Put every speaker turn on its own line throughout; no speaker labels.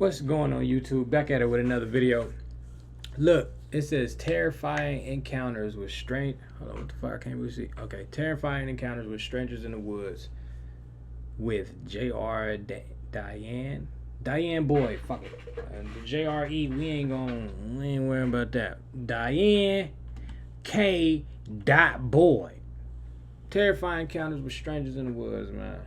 What's going on YouTube? Back at it with another video. Look, it says terrifying encounters with strange. Hold on, what the fuck? Can't we see? Okay, terrifying encounters with strangers in the woods with Diane. Diane boy, fuck it. The JRE, we ain't worrying about that. Diane K. Boy. Terrifying encounters with strangers in the woods, man.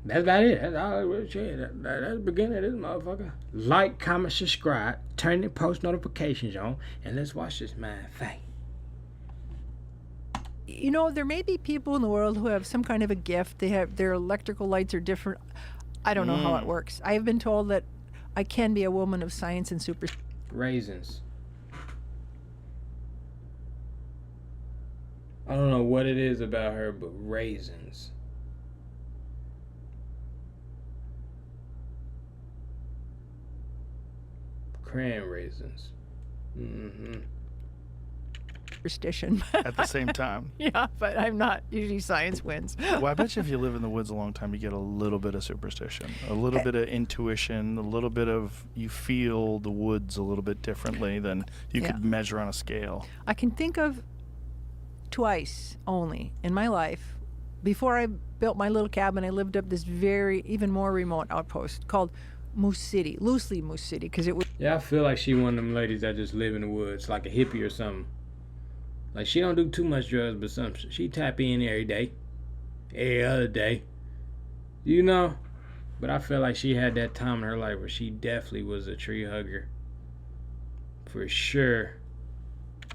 That's about it. That's all I really said. That's the beginning of this motherfucker. Like, comment, subscribe, turn the post notifications on, and let's watch this man fight.
You know, there may be people in the world who have some kind of a gift. They have their electrical lights are different. I don't know how it works. I have been told that I can be a woman of science and super.
Raisins. I don't know what it is about her, but raisins. Cran raisins.
Superstition.
At the same time.
Yeah, but I'm not. Usually science wins.
Well, I bet you if you live in the woods a long time, you get a little bit of superstition, a little bit of intuition, a little bit of you feel the woods a little bit differently than you could measure on a scale.
I can think of twice only in my life. Before I built my little cabin, I lived up this even more remote outpost called Moose City, loosely Moose City, because it was.
Yeah, I feel like she one of them ladies that just live in the woods, like a hippie or something. Like, she don't do too much drugs, but she tap in every day, every other day, you know. But I feel like she had that time in her life where she definitely was a tree hugger, for sure.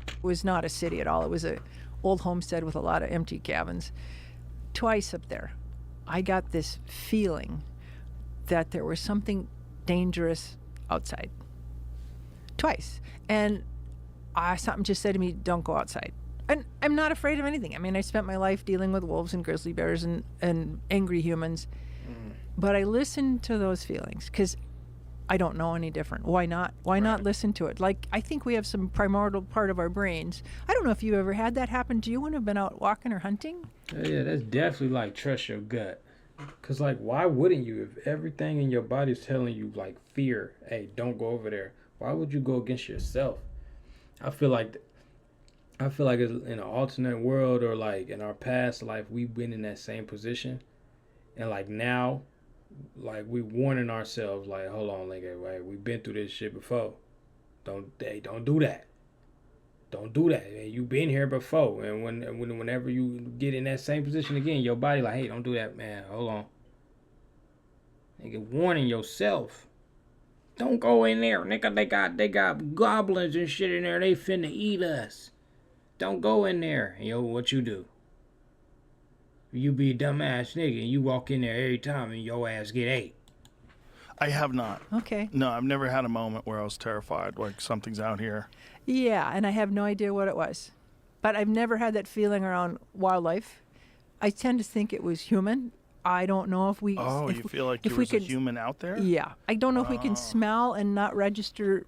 It was not a city at all. It was a old homestead with a lot of empty cabins. Twice up there, I got this feeling that there was something dangerous outside. Twice. And something just said to me, don't go outside. And I'm not afraid of anything. I mean, I spent my life dealing with wolves and grizzly bears and angry humans. But I listened to those feelings because I don't know any different. Why not? Why not listen to it? Like, I think we have some primordial part of our brains. I don't know if you ever had that happen to you when you've been out walking or hunting.
Yeah, that's definitely like trust your gut. Because, like, why wouldn't you? If everything in your body is telling you, like, fear, hey, don't go over there, why would you go against yourself? I feel like it's in an alternate world, or like in our past life, we've been in that same position, and like now, like, we warning ourselves, like, hold on, like, right, we've been through this shit before. Don't do that. Don't do that. Man, you've been here before, and whenever you get in that same position again, your body like, hey, don't do that, man. Hold on. Nigga, warning yourself. Don't go in there, nigga. They got goblins and shit in there. They finna eat us. Don't go in there. Yo, what you do? You be a dumbass nigga and you walk in there every time and your ass get ate.
I have not.
Okay.
No, I've never had a moment where I was terrified, like something's out here.
Yeah, and I have no idea what it was. But I've never had that feeling around wildlife. I tend to think it was human. I don't know if we...
Oh, you feel like there was a human out there?
Yeah. I don't know if we can smell and not register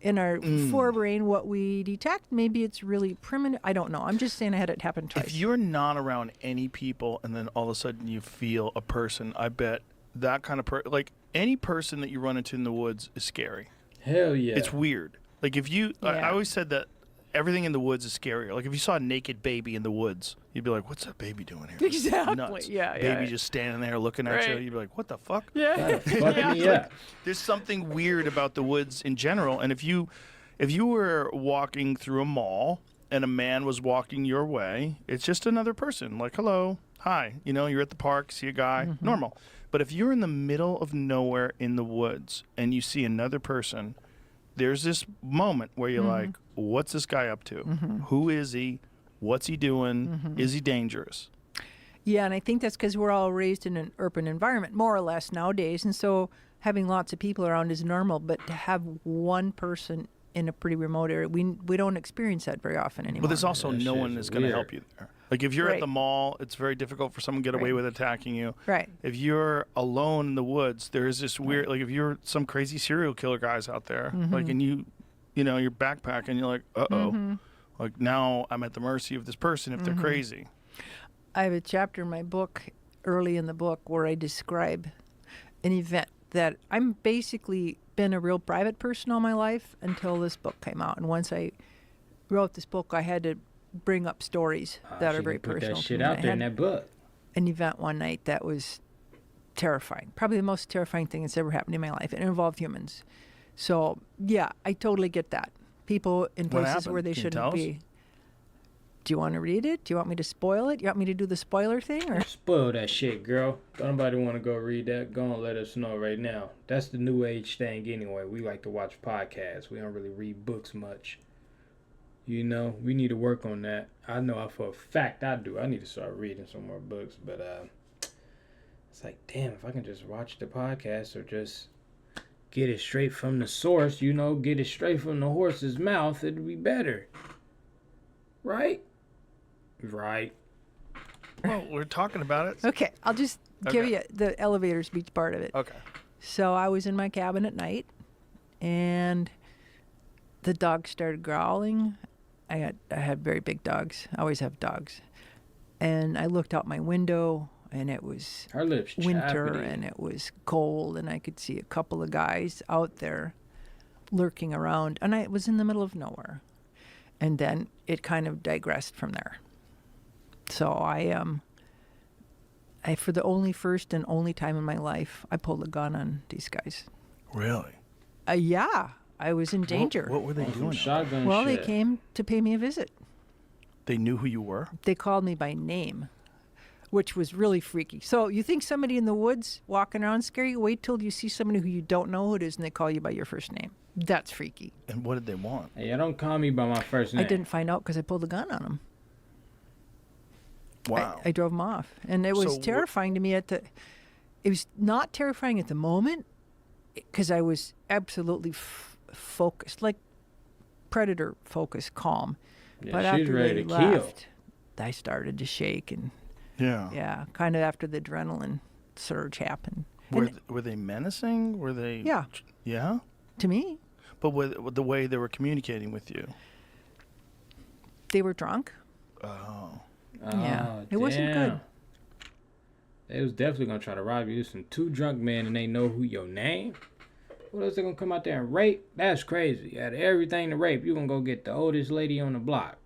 in our forebrain what we detect. Maybe it's really primitive. I don't know. I'm just saying I had it happen twice.
If you're not around any people and then all of a sudden you feel a person, I bet that kind of like any person that you run into in the woods is scary.
Hell yeah.
It's weird. Like if you... I always said that everything in the woods is scarier. Like if you saw a naked baby in the woods, you'd be like, what's that baby doing here?
Exactly.
Nuts.
Yeah.
Baby just standing there looking at you. You'd be like, what the fuck?
Yeah.
Yeah.
There's something weird about the woods in general. And if you were walking through a mall and a man was walking your way, it's just another person. Like, hello, hi. You know, you're at the park, see a guy, normal. But if you're in the middle of nowhere in the woods and you see another person, there's this moment where you're like, what's this guy up to? Who is he? What's he doing? Is he dangerous?
Yeah, and I think that's because we're all raised in an urban environment, more or less nowadays. And so having lots of people around is normal. But to have one person in a pretty remote area, we don't experience that very often anymore.
But there's also no one that's going to help you there. Like if you're at the mall, it's very difficult for someone to get away with attacking you.
Right.
If you're alone in the woods, there's this weird, like if you're some crazy serial killer guys out there, like, and you know, you're backpacking, you're like, uh-oh. Like now I'm at the mercy of this person if they're crazy.
I have a chapter in my book, early in the book, where I describe an event that I'm basically been a real private person all my life until this book came out. And once I wrote this book, I had to bring up stories that are very personal
Put that
to
shit
me.
out
I
there in
had
that book.
an event one night that was terrifying, probably the most terrifying thing that's ever happened in my life. It involved humans. So yeah, I totally get that. People in places
happened?
where they
Can you
shouldn't
tell us?
be. Do you want to read it? Do you want me to spoil it? You want me to do the spoiler thing? Or
Spoil that shit, girl. Don't nobody want to go read that. Go and let us know right now. That's the new age thing anyway. We like to watch podcasts. We don't really read books much. You know, we need to work on that. I know for a fact I do. I need to start reading some more books. But it's like, damn, if I can just watch the podcast or just get it straight from the source, you know, get it straight from the horse's mouth, it'd be better. Right? Right.
Well, we're talking about it.
okay, I'll just give
Okay.
you the elevator speech part of it.
Okay.
So I was in my cabin at night, and the dog started growling. I had very big dogs. I always have dogs. And I looked out my window, and it was
Her lips
winter,
chappity.
and it was cold, and I could see a couple of guys out there lurking around, and I was in the middle of nowhere. And then it kind of digressed from there. So I for the first and only time in my life, I pulled a gun on these guys.
Really?
Yeah, I was in danger.
What were they
On
doing?
some shotgun
Well,
shit.
they came to pay me a visit.
They knew who you were?
They called me by name, which was really freaky. So you think somebody in the woods walking around scary? Wait till you see somebody who you don't know who it is and they call you by your first name. That's freaky.
And what did they want?
Hey, don't call me by my first name.
I didn't find out because I pulled a gun on them.
Wow.
I drove them off. And it was
So
terrifying to me it was not terrifying at the moment because I was absolutely focused, like predator focused, calm.
Yeah,
But
she's
after
ready
they
to kill.
left, I started to shake and
Yeah.
kind of after the adrenaline surge happened.
Were they menacing? Were they?
Yeah.
Yeah.
To me,
But with the way they were communicating with you.
they were drunk.
Oh.
Yeah,
Oh,
it wasn't good.
damn. They was definitely gonna try to rob you. There's some two drunk men and they know who your name. What else they gonna come out there and rape? That's crazy. Out of everything to rape, you gonna go get the oldest lady on the block.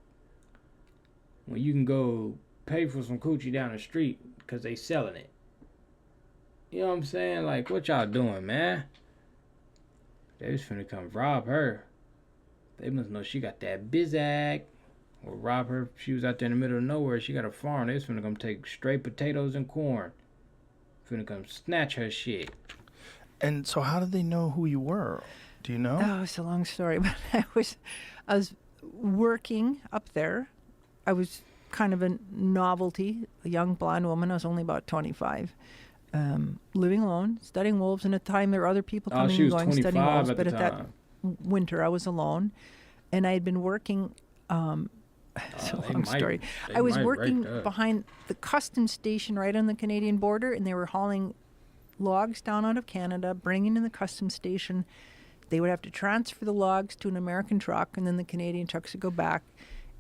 When you can go pay for some coochie down the street because they selling it. You know what I'm saying? Like, what y'all doing, man? They was finna come rob her. They must know she got that bizag. Or rob her. She was out there in the middle of nowhere. She got a farm. They was finna come take straight potatoes and corn. Finna come snatch her shit.
And so how did they know who you were? Do you know?
Oh, it's a long story, but I was working up there. I was kind of a novelty, a young blonde woman. I was only about 25. Living alone, studying wolves, and at the time there were other people coming
she
and
was
going studying
25
wolves.
at
But
the
at that
time.
winter, I was alone, and I had been working. It's a
They
long
might-
story.
they
I was
might
working
rape us.
behind the customs station right on the Canadian border, and they were hauling logs down out of Canada, bringing in the customs station. They would have to transfer the logs to an American truck, and then the Canadian trucks would go back.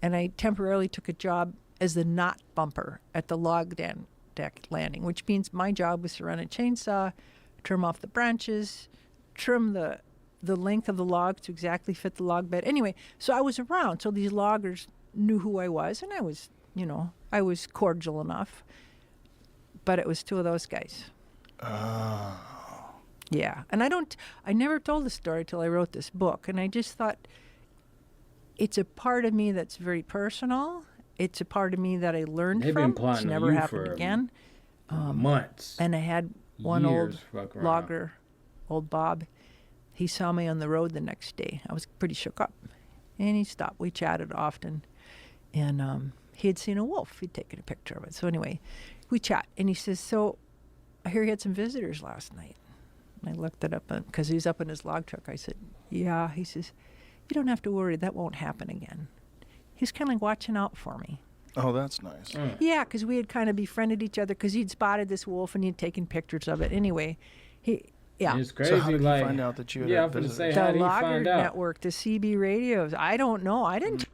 And I temporarily took a job as the knot bumper at the log deck landing, which means my job was to run a chainsaw, trim off the branches, trim the length of the log to exactly fit the log bed. Anyway, so I was around. So these loggers knew who I was, and I was, I was cordial enough. But it was two of those guys.
Oh.
Yeah. And I never told the story till I wrote this book. And I just thought it's a part of me that's very personal. It's a part of me that I learned
They've
from.
been plotting
It's
on
never
you
happened
for
again.
months.
And I had one
years,
old
fuck around.
logger, old Bob. He saw me on the road the next day. I was pretty shook up. And he stopped. We chatted often. And he had seen a wolf. He'd taken a picture of it. So anyway, we chat. And he says, so I hear you had some visitors last night. And I looked it up because he was up in his log truck. I said, yeah. He says, you don't have to worry. That won't happen again. He was kind of like watching out for me.
Oh, that's nice.
Yeah, because we had kind of befriended each other because he'd spotted this wolf and he'd taken pictures of it. Anyway, yeah.
It's crazy.
So how did
like,
you find out that you had
yeah,
a
I'm gonna say,
visitor?
how
The
did he
Logger
find out?
Network, the CB radios. I don't know. I didn't.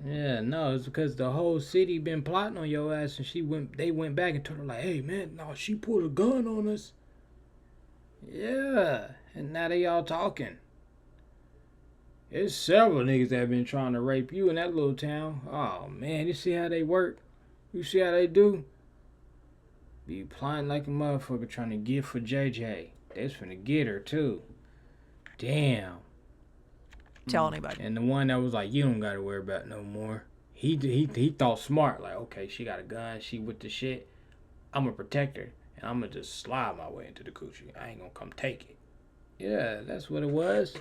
Yeah, no, it's because the whole city been plotting on your ass, and they went back and told her like, hey man, no, she pulled a gun on us. Yeah, and now they all talking. There's several niggas that have been trying to rape you in that little town. Oh man, you see how they work? You see how they do? Be plotting like a motherfucker trying to get for JJ. They's finna get her too. Damn.
Tell anybody.
And the one that was like, you don't gotta worry about no more. He thought smart, like, okay, she got a gun, she with the shit. I'm gonna protect her, and I'm gonna just slide my way into the coochie. I ain't gonna come take it. Yeah, that's what it was.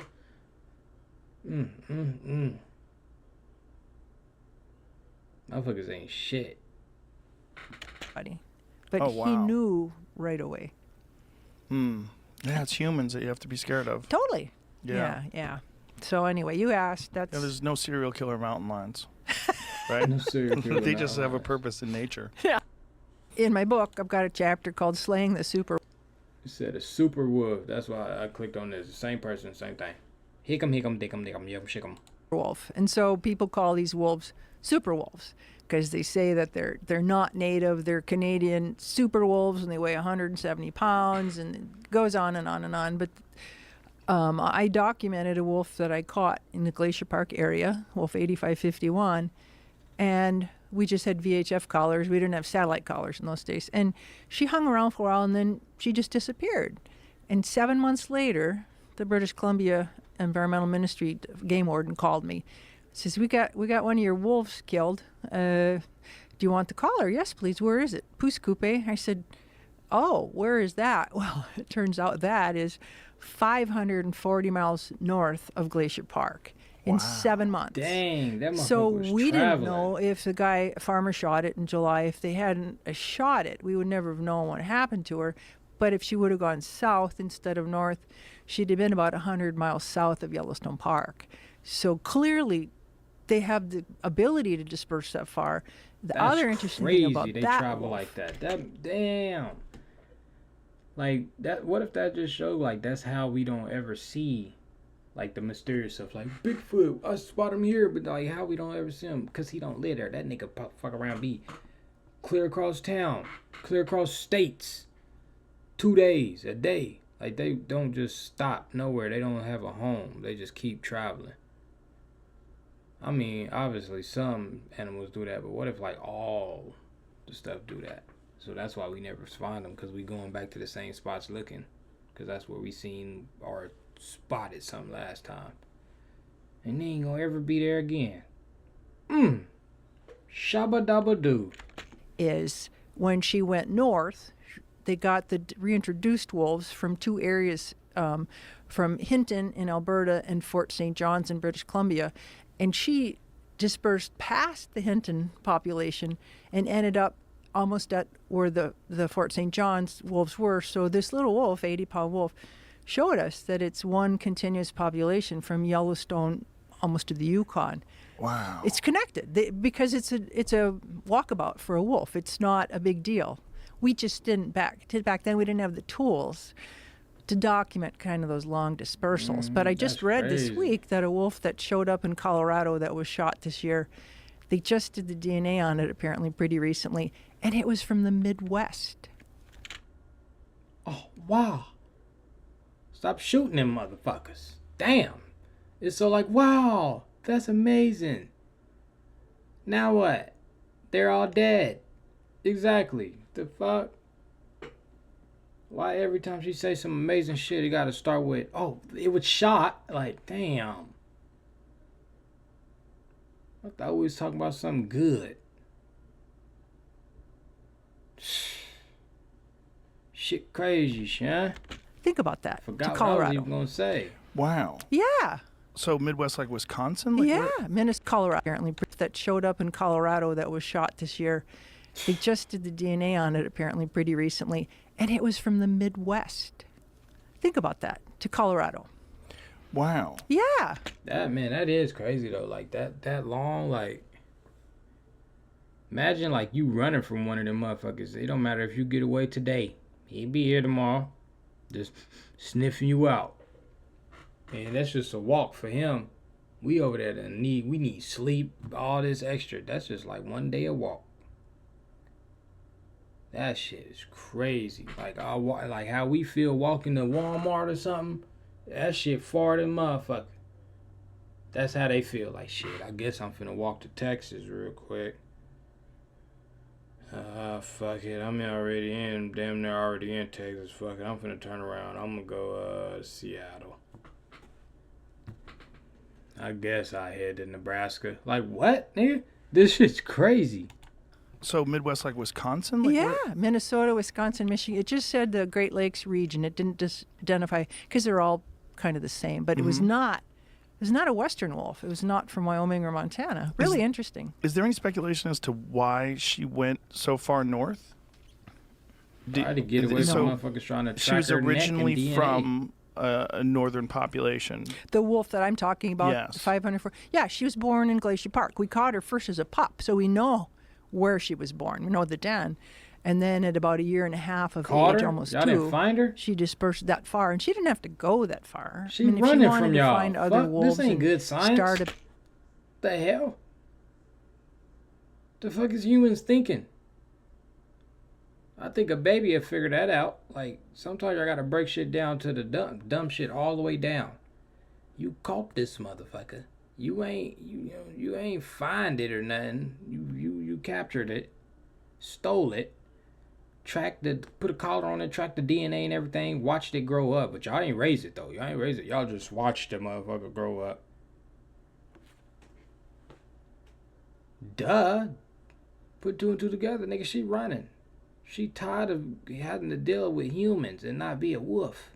Motherfuckers ain't shit.
But
Oh,
he
wow.
knew right away.
Yeah, it's humans that you have to be scared of.
Totally.
Yeah.
Yeah. So anyway, you asked. That's
Yeah, there's no serial killer mountain lions, right?
No serial killer
They just have a
mountain
purpose in nature.
in my book. I've got a chapter called "Slaying the Super."
You said a super wolf. That's why I clicked on this. The same person, same thing. Hick'em, hick'em, dickum, dickum, yum, shickum.
Wolf. And so people call these wolves super wolves because they say that they're not native, they're Canadian super wolves and they weigh 170 pounds, and it goes on and on and on. But I documented a wolf that I caught in the Glacier Park area, Wolf 8551, and we just had VHF collars. We didn't have satellite collars in those days. And she hung around for a while and then she just disappeared. And 7 months later, the British Columbia Environmental Ministry game warden called me. Says, we got one of your wolves killed. Do you want the collar? Yes, please. Where is it? Pouce Coupe. I said, oh, where is that? Well, it turns out that is 540 miles north of Glacier Park in 7 months.
Dang, that motherfucker
So
was
we
traveling.
didn't know if the farmer shot it in July. If they hadn't shot it, we would never have known what happened to her. But if she would have gone south instead of north, she'd have been about 100 miles south of Yellowstone Park. So clearly, they have the ability to disperse that far. The
That's
other interesting
crazy.
thing about
They
that
travel
wolf,
like that. That damn. Like that. What if that just showed like that's how we don't ever see, like the mysterious stuff, like Bigfoot. I spot him here, but like how we don't ever see him because he don't live there. That nigga fuck around be clear across town, clear across states, 2 days, a day. Like they don't just stop nowhere. They don't have a home. They just keep traveling. I mean, obviously some animals do that, but what if like all the stuff do that? So that's why we never find them, because we going back to the same spots looking, because that's where we seen or spotted something last time, and they ain't gonna ever be there again. Shabba dabba doo.
is when she went north, they got the reintroduced wolves from two areas, from Hinton in Alberta and Fort St. John's in British Columbia. And she dispersed past the Hinton population and ended up almost at where the Fort St. John's wolves were. So this little wolf, 80-pound wolf, showed us that it's one continuous population from Yellowstone almost to the Yukon.
Wow.
It's connected because it's a walkabout for a wolf. It's not a big deal. We just didn't back then. We didn't have the tools to document kind of those long dispersals. But I just
that's
read this
crazy.
week that a wolf that showed up in Colorado that was shot this year, they just did the DNA on it apparently pretty recently, and it was from the Midwest.
Oh wow! Stop shooting them motherfuckers. Damn! It's so like wow, that's amazing. Now what? They're all dead. Exactly. The fuck? Why every time she say some amazing shit, it gotta start with, oh, it was shot? Like, damn. I thought we was talking about something good. Shit crazy, huh?
Think about that.
Forgot
to
what I was
Colorado.
even gonna say.
Wow.
Yeah.
So Midwest, like Wisconsin? Like
Yeah,
where-
Minnesota, Colorado, apparently, that showed up in Colorado that was shot this year. They just did the DNA on it apparently pretty recently, and it was from the Midwest. Think about that, to Colorado.
Wow.
Yeah.
That is crazy though. Like that long, like imagine like you running from one of them motherfuckers. It don't matter if you get away today. He'll be here tomorrow. Just sniffing you out. And that's just a walk for him. We over there that we need sleep, all this extra. That's just like 1 day a walk. That shit is crazy. Like like how we feel walking to Walmart or something. That shit far than motherfucker. That's how they feel. Like shit. I guess I'm finna walk to Texas real quick. Fuck it. I'm already in. Damn near already in Texas. Fuck it. I'm finna turn around. I'm gonna go Seattle. I guess I head to Nebraska. Like what, nigga? This shit's crazy.
So Midwest, like Wisconsin? Like
yeah,
where?
Minnesota, Wisconsin, Michigan. It just said the Great Lakes region. It didn't identify because they're all kind of the same. But it was not. It was not a western wolf. It was not from Wyoming or Montana. Really interesting.
Is there any speculation as to why she went so far north?
Try to get away from motherfuckers trying to track
She was
her neck and
originally
DNA.
from a northern population.
The wolf that I'm talking about,
Yes.
504. Yeah, she was born in Glacier Park. We caught her first as a pup, so we know where she was born. We know the den. And then at about a year and a half of
Caught
age,
her?
almost
Y'all
2,
didn't find her?
she dispersed that far. And she didn't have to go that far.
She
if she
running
wanted
from
to
y'all.
find other
Fuck,
wolves
this ain't
and
good science.
start a
The hell? The fuck is humans thinking? I think a baby will figure that out. Like, sometimes I gotta break shit down to the dumb shit all the way down. You caught this motherfucker. You ain't find it or nothing. You captured it, stole it, put a collar on it, tracked the DNA and everything, watched it grow up. But y'all ain't raise it though. Y'all ain't raise it. Y'all just watched the motherfucker grow up. Duh. Put 2 and 2 together, nigga. She running. She tired of having to deal with humans and not be a wolf.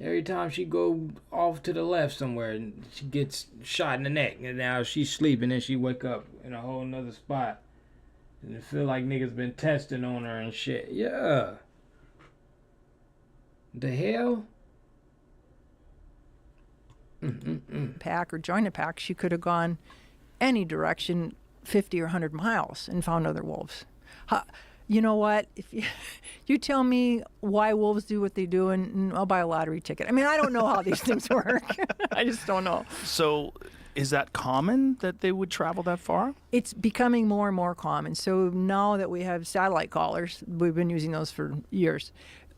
Every time she go off to the left somewhere, she gets shot in the neck, and now she's sleeping, and she wake up in a whole nother spot, and it feel like niggas been testing on her and shit. Yeah. The hell?
pack or join a pack. She could have gone any direction, 50 or 100 miles, and found other wolves. You know what? If you tell me why wolves do what they do, and I'll buy a lottery ticket. I mean, I don't know how these things work. I just don't know.
So is that common that they would travel that far?
It's becoming more and more common. So now that we have satellite collars, we've been using those for years,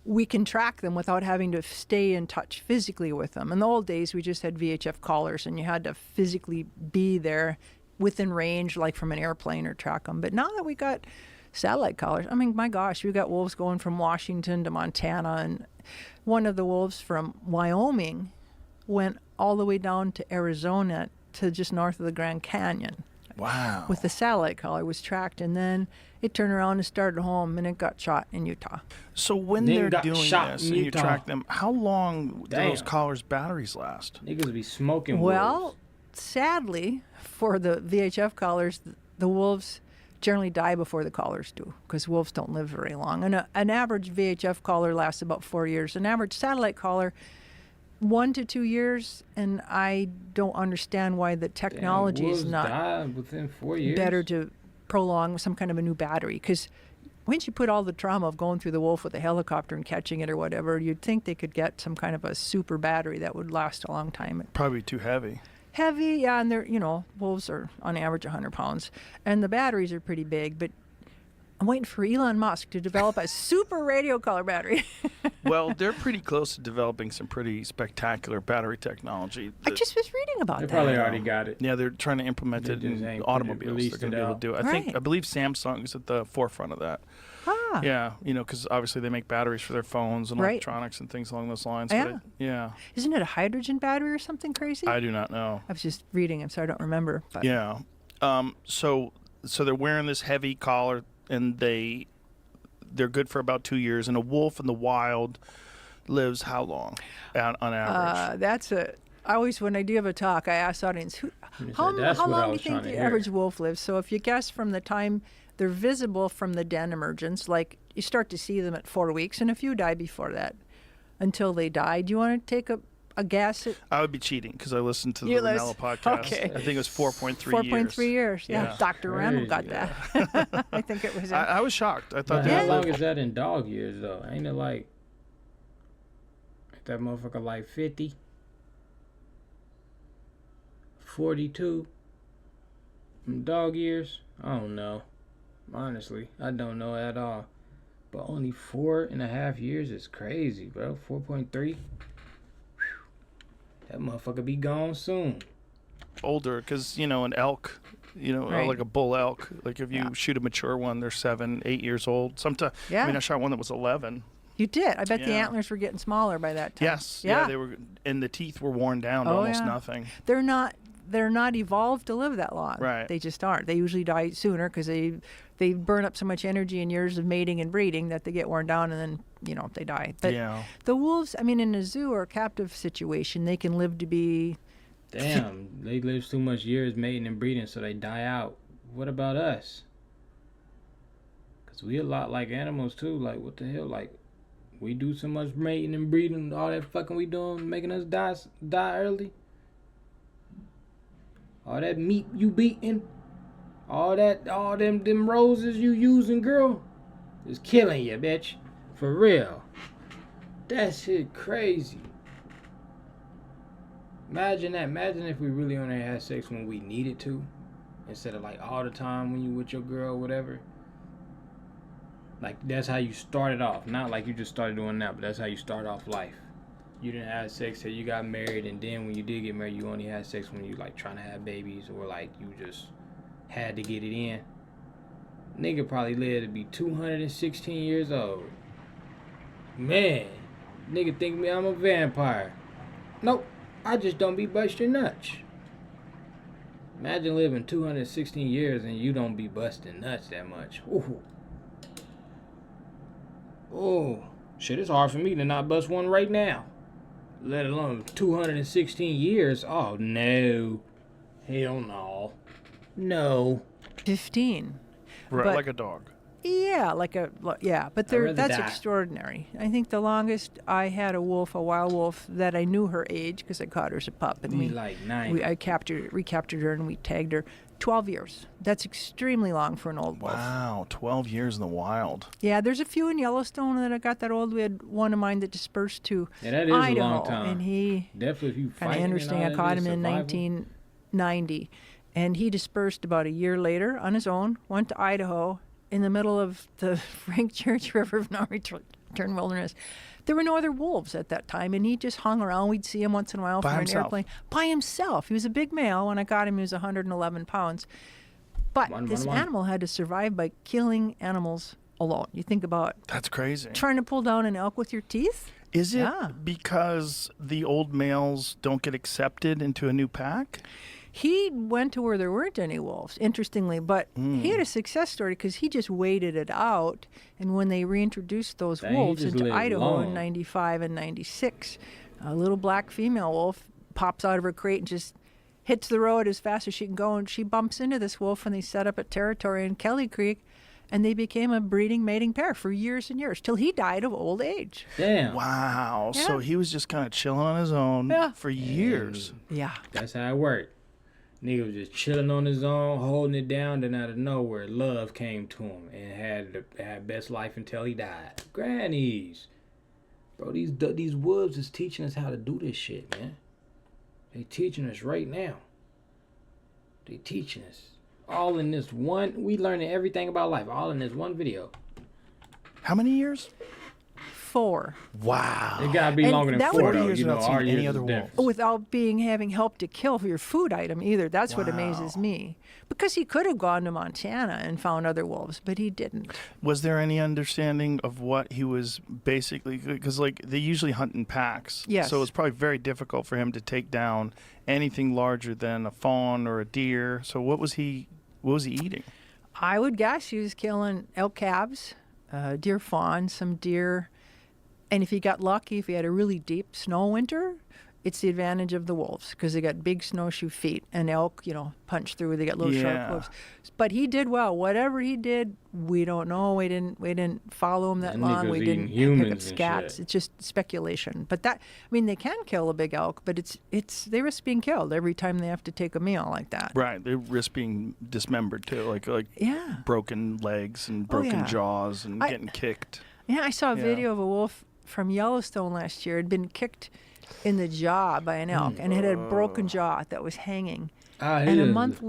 we can track them without having to stay in touch physically with them. In the old days, we just had VHF collars, and you had to physically be there within range, like from an airplane, or track them. But now that we got satellite collars, I mean, my gosh, we got wolves going from Washington to Montana, and one of the wolves from Wyoming went all the way down to Arizona to just north of the Grand Canyon.
Wow.
With the satellite collar, was tracked, and then it turned around and started home, and it got shot in Utah.
So when
Nigga
they're
got
doing
shot
this
in
and you
Utah.
track them, how long do those
Damn.
collars' batteries last?
Niggas be smoking
Well,
wolves.
sadly, for the VHF collars, the wolves generally die before the collars do, because wolves don't live very long. And an average VHF collar lasts about 4 years. An average satellite collar, 1 to 2 years. And I don't understand why the technology
Damn,
is
wolves
not
die within 4 years.
better to prolong some kind of a new battery. Because once you put all the trauma of going through the wolf with a helicopter and catching it or whatever, you'd think they could get some kind of a super battery that would last a long time.
Probably too heavy.
Heavy, yeah, and they're, wolves are on average 100 pounds, and the batteries are pretty big, but I'm waiting for Elon Musk to develop a super radio collar battery.
Well, they're pretty close to developing some pretty spectacular battery technology.
I just was reading about
They
that.
probably already got it.
Yeah, they're trying to implement
They
it
just
in
ain't
automobiles.
released
They're going
it
to be able
out.
to do it.
Right.
I believe Samsung's at the forefront of that.
Ah,
Yeah, because obviously they make batteries for their phones and
Right.
electronics and things along those lines.
Yeah.
But yeah,
isn't it a hydrogen battery or something crazy?
I do not know.
I was just reading. I'm sorry, I don't remember. But
Yeah. So they're wearing this heavy collar, and they're good for about 2 years. And a wolf in the wild lives how long on average?
I always, when I do have a talk, I ask the audience, how
That's what I
long do you
was
think
trying to
the
hear.
average wolf lives? So if you guess from the time they're visible from the den emergence, like you start to see them at 4 weeks, and a few die before that, until they die. Do you want to take a guess at
I would be cheating because I listened to the
You
Ranella
list-
podcast.
okay.
I think it was 4.3 years.
4.3 years? Yeah,
Yeah.
Dr. Randall got
Crazy.
that. I think it was.
I was shocked. I thought
But
they
how
would
long
live-
is that in dog years, though? Ain't it like that motherfucker like 50? 42? In dog years? I don't know. Honestly, I don't know at all. But only 4.5 years is crazy, bro. 4.3. That motherfucker be gone soon.
Older, because an elk,
Right.
like a bull elk. Like if you
Yeah.
shoot a mature one, they're 7, 8 years old. Sometimes,
Yeah.
I shot one that was 11.
You did. I bet the
Yeah.
antlers were getting smaller by that time.
Yes, yeah, they were, and the teeth were worn down to
Oh,
almost
yeah.
nothing.
They're not evolved to live that long.
Right.
They just aren't. They usually die sooner because they burn up so much energy in years of mating and breeding that they get worn down and then they die. But
Yeah.
the wolves, I mean, in a zoo or a captive situation, they can live to be.
Damn, they live too much years mating and breeding, so they die out. What about us? Cause we a lot like animals too. Like what the hell? Like we do so much mating and breeding, all that fucking we doing, making us die early. All that meat you beating, all them roses you using, girl, is killing you, bitch. For real. That shit crazy. Imagine that. Imagine if we really only had sex when we needed to, instead of like all the time when you with your girl or whatever. Like that's how you started off. Not like you just started doing that, but that's how you start off life. You didn't have sex till you got married, and then when you did get married, you only had sex when you like trying to have babies, or like you just had to get it in. Nigga probably lived to be 216 years old. Man, nigga think me I'm a vampire. Nope, I just don't be busting nuts. Imagine living 216 years and you don't be busting nuts that much. Ooh. Oh, shit, it's hard for me to not bust one right now. Let alone 216 years. Oh, no. Hell no. No.
15.
Right,
But-
like a dog.
Yeah, but
rather
that's
die.
extraordinary. I think the longest I had a wild wolf, that I knew her age because I caught her as a pup, and
Be like 90.
I recaptured her, and we tagged her. 12 years. That's extremely long for an old wolf.
Wow, 12 years in the wild.
Yeah, there's a few in Yellowstone that I got that old. We had one of mine that dispersed to
Yeah, that is a
Idaho,
long time.
and he
Definitely if you
kind
fight.
of interesting. I caught him in 1990, and he dispersed about a year later on his own. Went to Idaho in the middle of the Frank Church River of No Return Wilderness. There were no other wolves at that time, and he just hung around. We'd see him once in a while
By
from
himself?
an airplane. By himself. He was a big male. When I got him, he was 111 pounds. But this animal had to survive by killing animals alone. You think about
That's crazy.
trying to pull down an elk with your teeth?
Is it
Yeah.
because the old males don't get accepted into a new pack?
He went to where there weren't any wolves, interestingly, but he had a success story because he just waited it out. And when they reintroduced those
Dang, he
wolves
just
into
lived
Idaho
long.
in 95 and 96, a little black female wolf pops out of her crate and just hits the road as fast as she can go. And she bumps into this wolf, and they set up a territory in Kelly Creek. And they became a breeding, mating pair for years and years, till he died of old age.
Damn.
Wow.
Yeah.
So he was just kind of chilling on his own
Yeah.
for years.
Yeah.
That's how it worked. Nigga was just chilling on his own, holding it down, then out of nowhere, love came to him and had best life until he died. Grannies. Bro, these wolves is teaching us how to do this shit, man. They teaching us right now. They teaching us. All in this one, we learning everything about life, all in this one video.
How many years?
4.
Wow.
It gotta be
And
longer than
that
4
would be-
though.
years
You know,
without
our
seeing any
years
other
is
wolves.
different.
Without having help to kill for your food item either. That's what amazes me. Because he could have gone to Montana and found other wolves, but he didn't.
Was there any understanding of what he was basically, because like they usually hunt in packs.
Yes.
So it's probably very difficult for him to take down anything larger than a fawn or a deer. So what was he eating?
I would guess he was killing elk calves, deer fawns, some deer. And if he got lucky, if he had a really deep snow winter, it's the advantage of the wolves because they got big snowshoe feet, and elk, punch through. They got little sharp
Yeah.
hooves. But he did well. Whatever he did, we don't know. We didn't follow him that
That
long.
nigga's
We
eating
didn't pick
humans
up
and
scats.
shit.
It's just speculation. But they can kill a big elk, but they risk being killed every time they have to take a meal like that.
Right. They risk being dismembered too, like
Yeah.
broken legs and broken
yeah.
jaws and
I-
getting kicked.
Yeah, I saw a
Yeah.
video of a wolf from Yellowstone last year. Had been kicked in the jaw by an elk, and it had a broken jaw that was hanging.
Ah,
And
yeah.
a month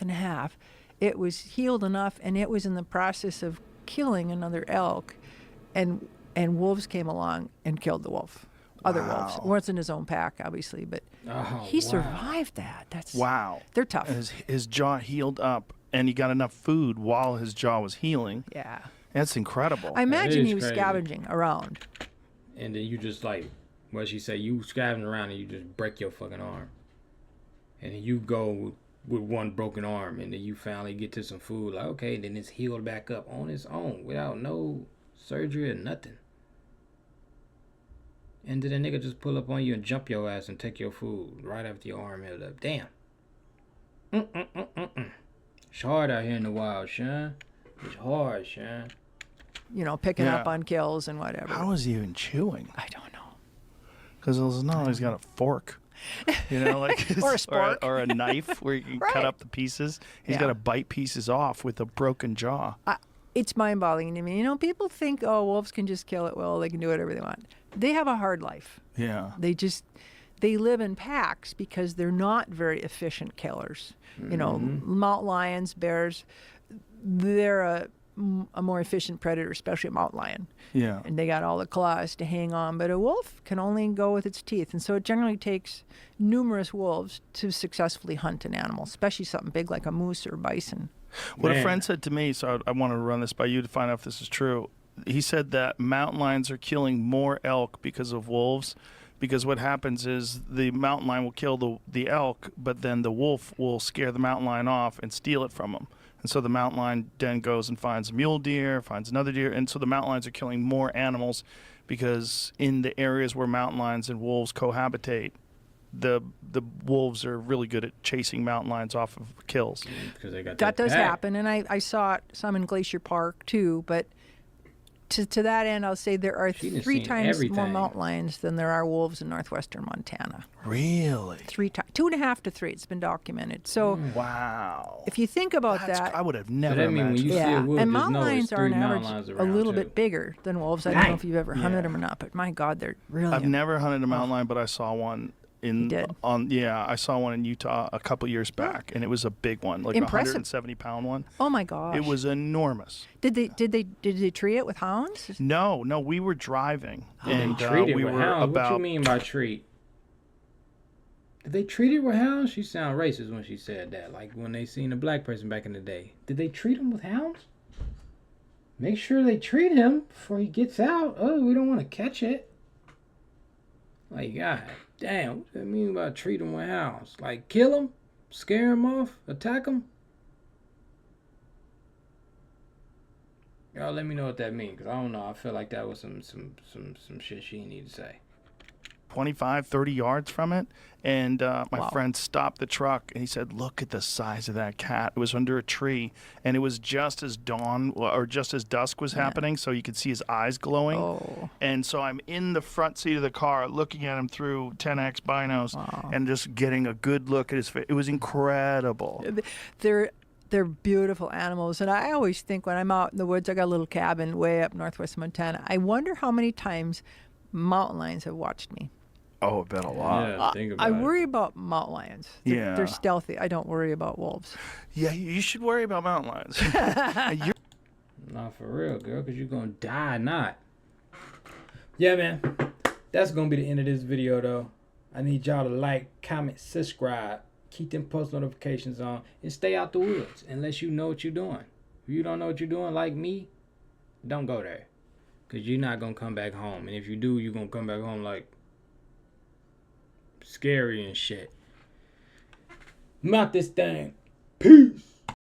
and a half, it was healed enough, and it was in the process of killing another elk, and wolves came along and killed the wolf. Other wolves. It wasn't his own pack, obviously, but he survived that. That's
Wow.
They're tough.
And his jaw healed up, and he got enough food while his jaw was healing.
Yeah.
That's incredible.
I imagine
is
he was
crazy.
scavenging around.
And then you just like, what she say, you scavenging around and you just break your fucking arm. And then you go with one broken arm, and then you finally get to some food. Like, okay, then it's healed back up on its own without no surgery or nothing. And then a nigga just pull up on you and jump your ass and take your food right after your arm healed up. Damn. It's hard out here in the wild, Sean. It's hard, Sean.
You know, picking up on kills and whatever.
How is he even chewing?
I don't know.
Because it's not like he's got a fork. You know, like
Or a spork.
or a knife where you can cut up the pieces. He's got to bite pieces off with a broken jaw.
It's mind-boggling to me. You know, people think, oh, wolves can just kill it. Well, they can do whatever they want. They have a hard life.
Yeah.
They live in packs because they're not very efficient killers. You know, mountain lions, bears, they're a more efficient predator, especially a mountain lion.
Yeah.
And they got all the claws to hang on. But a wolf can only go with its teeth. And so it generally takes numerous wolves to successfully hunt an animal, especially something big like a moose or bison.
What a friend said to me, so I wanted to run this by you to find out if this is true. He said that mountain lions are killing more elk because of wolves, because what happens is the mountain lion will kill the elk, but then the wolf will scare the mountain lion off and steal it from him. And so the mountain lion then goes and finds a mule deer, finds another deer, and so the mountain lions are killing more animals because in the areas where mountain lions and wolves cohabitate, the wolves are really good at chasing mountain lions off of kills.
Because they got
That does
pack.
happen, and I saw some in Glacier Park too. But to that end, I'll say there are
She done
3
seen
times more
everything.
mountain lions than there are wolves in northwestern Montana.
Really?
3 times, 2.5 to 3. It's been documented. So
Wow.
if you think about that,
I would have
So
never
that mean when
imagined.
you see a wolf,
and
just
mountain
know
lions
it's
are
3
on
mountain
average
lions
a
around
little
too.
bit bigger than wolves. I don't know if you've ever hunted them or not, but my God, they're really.
I've never hunted a mountain lion, but I saw one
did?
I saw one in Utah a couple years back, and it was a big one, like a
Impressive.
170-pound one.
Oh my gosh!
It was enormous.
Did they treat it with hounds?
No, we were driving, and
Treat it
we
with
were
hounds. What you
about.
mean by treat? Did they treat it with hounds? She sound racist when she said that. Like when they seen a black person back in the day. Did they treat him with hounds? Make sure they treat him before he gets out. Oh, we don't want to catch it. Like, God damn, what do you mean by treat him with hounds? Like kill him? Scare him off? Attack him? Y'all let me know what that means, because I don't know. I feel like that was some shit she didn't need to say.
25, 30 yards from it, and my
Wow.
friend stopped the truck, and he said, "Look at the size of that cat." It was under a tree, and it was just as dusk was happening, so you could see his eyes glowing.
Oh.
And so I'm in the front seat of the car, looking at him through 10x binos, and just getting a good look at his face. It was incredible.
They're beautiful animals, and I always think when I'm out in the woods, I got a little cabin way up northwest Montana. I wonder how many times mountain lions have watched me.
Oh, I bet a lot.
Yeah, think about
I
it.
worry about mountain lions. They're
Yeah.
stealthy. I don't worry about wolves.
Yeah, you should worry about mountain lions. You're
Nah, for real, girl, because you're going to die not. Yeah, man. That's going to be the end of this video, though. I need y'all to like, comment, subscribe. Keep them post notifications on. And stay out the woods unless you know what you're doing. If you don't know what you're doing, like me, don't go there. Because you're not going to come back home. And if you do, you're going to come back home like scary and shit. I'm out this thing. Peace.